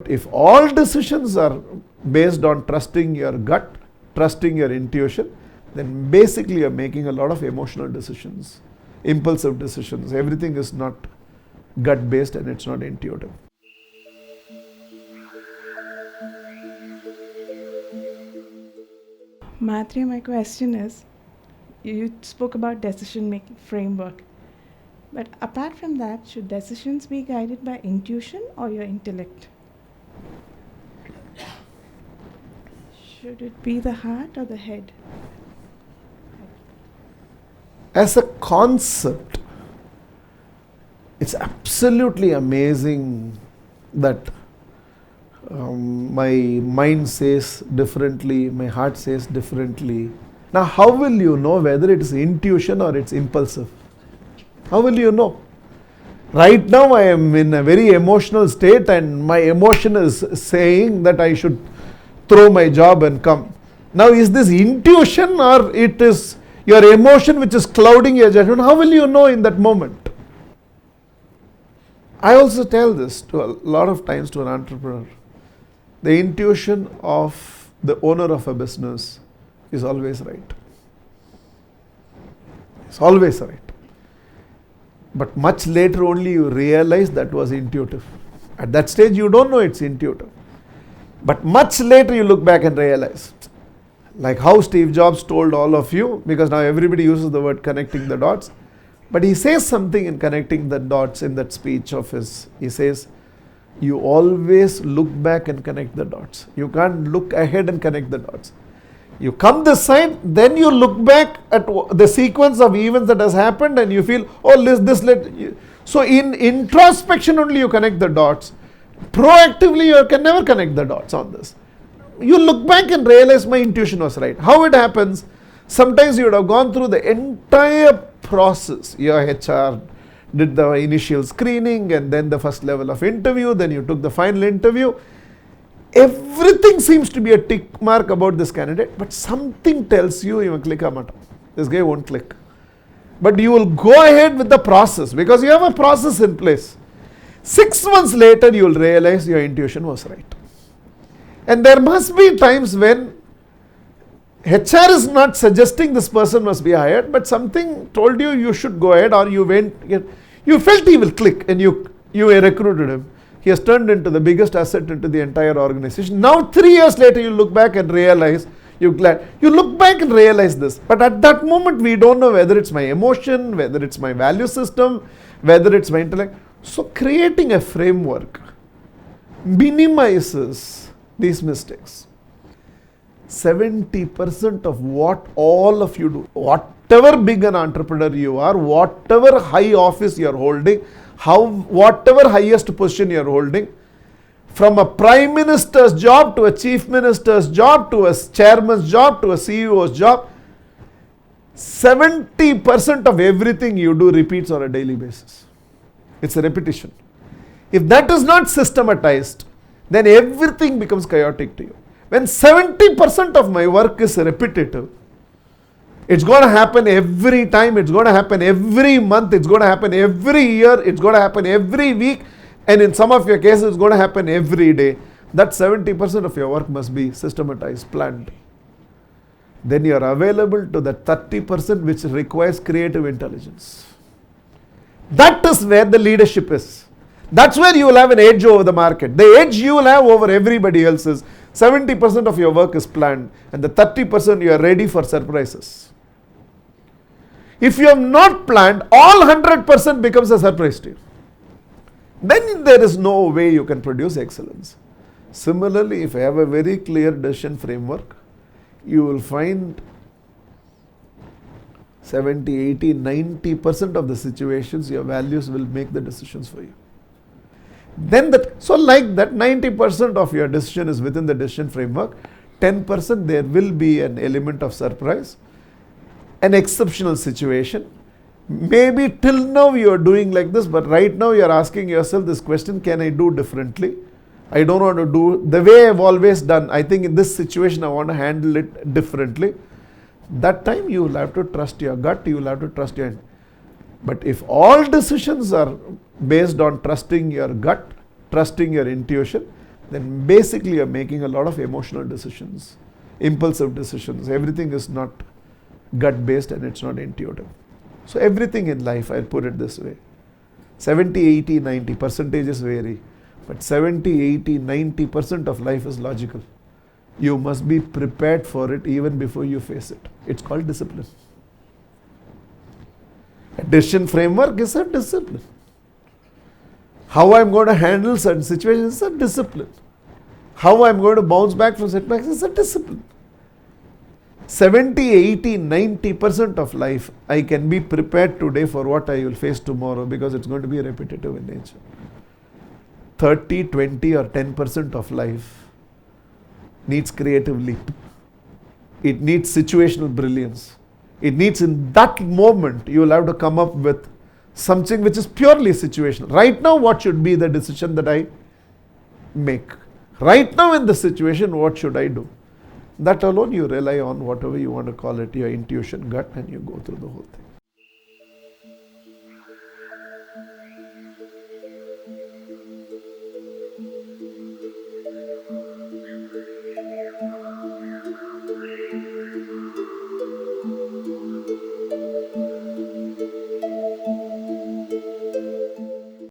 If all decisions are based on trusting your gut, trusting your intuition, then basically you're making a lot of emotional decisions, impulsive decisions. Everything is not gut based and it's not intuitive. Mathri, my question is, you spoke about decision-making framework. But apart from that, should decisions be guided by intuition or your intellect? Should it be the heart or the head? As a concept, it's absolutely amazing that my mind says differently, my heart says differently. Now, how will you know whether it is intuition or it's impulsive? How will you know? Right now, I am in a very emotional state and my emotion is saying that I should throw my job and come. Now, is this intuition or it is your emotion which is clouding your judgment? How will you know in that moment? I also tell this to a lot of times to an entrepreneur. The intuition of the owner of a business is always right. It's always right. But much later only you realize that was intuitive. At that stage you don't know it's intuitive. But much later you look back and realize. Like how Steve Jobs told all of you, because now everybody uses the word connecting the dots. But he says something in connecting the dots in that speech of his. He says, you always look back and connect the dots. You can't look ahead and connect the dots. You come this side, then you look back at the sequence of events that has happened and you feel, oh, this led. So in introspection only you connect the dots. Proactively you can never connect the dots on this. You look back and realize my intuition was right. How it happens? Sometimes you would have gone through the entire process. Your HR did the initial screening and then the first level of interview, then you took the final interview. Everything seems to be a tick mark about this candidate, but something tells you, you will click a matter. This guy won't click. But you will go ahead with the process because you have a process in place. 6 months later, you will realize your intuition was right. And there must be times when HR is not suggesting this person must be hired, but something told you you should go ahead, or you went, you felt he will click and you recruited him. He has turned into the biggest asset into the entire organization. Now 3 years later you look back and realize, you look back and realize this. But at that moment we don't know whether it's my emotion, whether it's my value system, whether it's my intellect. So creating a framework minimizes these mistakes. 70% of what all of you do, whatever big an entrepreneur you are, whatever high office you are holding, whatever highest position you are holding, from a prime minister's job to a chief minister's job to a chairman's job to a CEO's job, 70% of everything you do repeats on a daily basis. It's a repetition. If that is not systematized, then everything becomes chaotic to you. When 70% of my work is repetitive, it's going to happen every time, it's going to happen every month, it's going to happen every year, it's going to happen every week, and in some of your cases, it's going to happen every day. That 70% of your work must be systematized, planned. Then you are available to the 30% which requires creative intelligence. That is where the leadership is. That's where you will have an edge over the market. The edge you will have over everybody else is 70% of your work is planned and the 30% you are ready for surprises. If you have not planned, all 100% becomes a surprise to you. Then there is no way you can produce excellence. Similarly, if I have a very clear decision framework, you will find 70, 80, 90% of the situations, your values will make the decisions for you. Then like that 90% of your decision is within the decision framework, 10% there will be an element of surprise, an exceptional situation. Maybe till now you are doing like this, but right now you are asking yourself this question, can I do differently? I don't want to do the way I've always done. I think in this situation I want to handle it differently. That time you will have to trust your gut, you will have to trust your. But if all decisions are based on trusting your gut, trusting your intuition, then basically you're making a lot of emotional decisions, impulsive decisions. Everything is not gut based and it's not intuitive. So everything in life, I'll put it this way, 70, 80, 90 percentages vary, but 70, 80, 90% of life is logical. You must be prepared for it even before you face it. It's called discipline. A decision framework is a discipline. How I'm going to handle certain situations is a discipline. How I'm going to bounce back from setbacks is a discipline. 70, 80, 90% of life, I can be prepared today for what I will face tomorrow because it's going to be repetitive in nature. 30, 20 or 10% of life needs creative leap. It needs situational brilliance. It needs in that moment, you will have to come up with something which is purely situational. Right now, what should be the decision that I make? Right now in the situation, what should I do? That alone you rely on whatever you want to call it, your intuition, gut, and you go through the whole thing.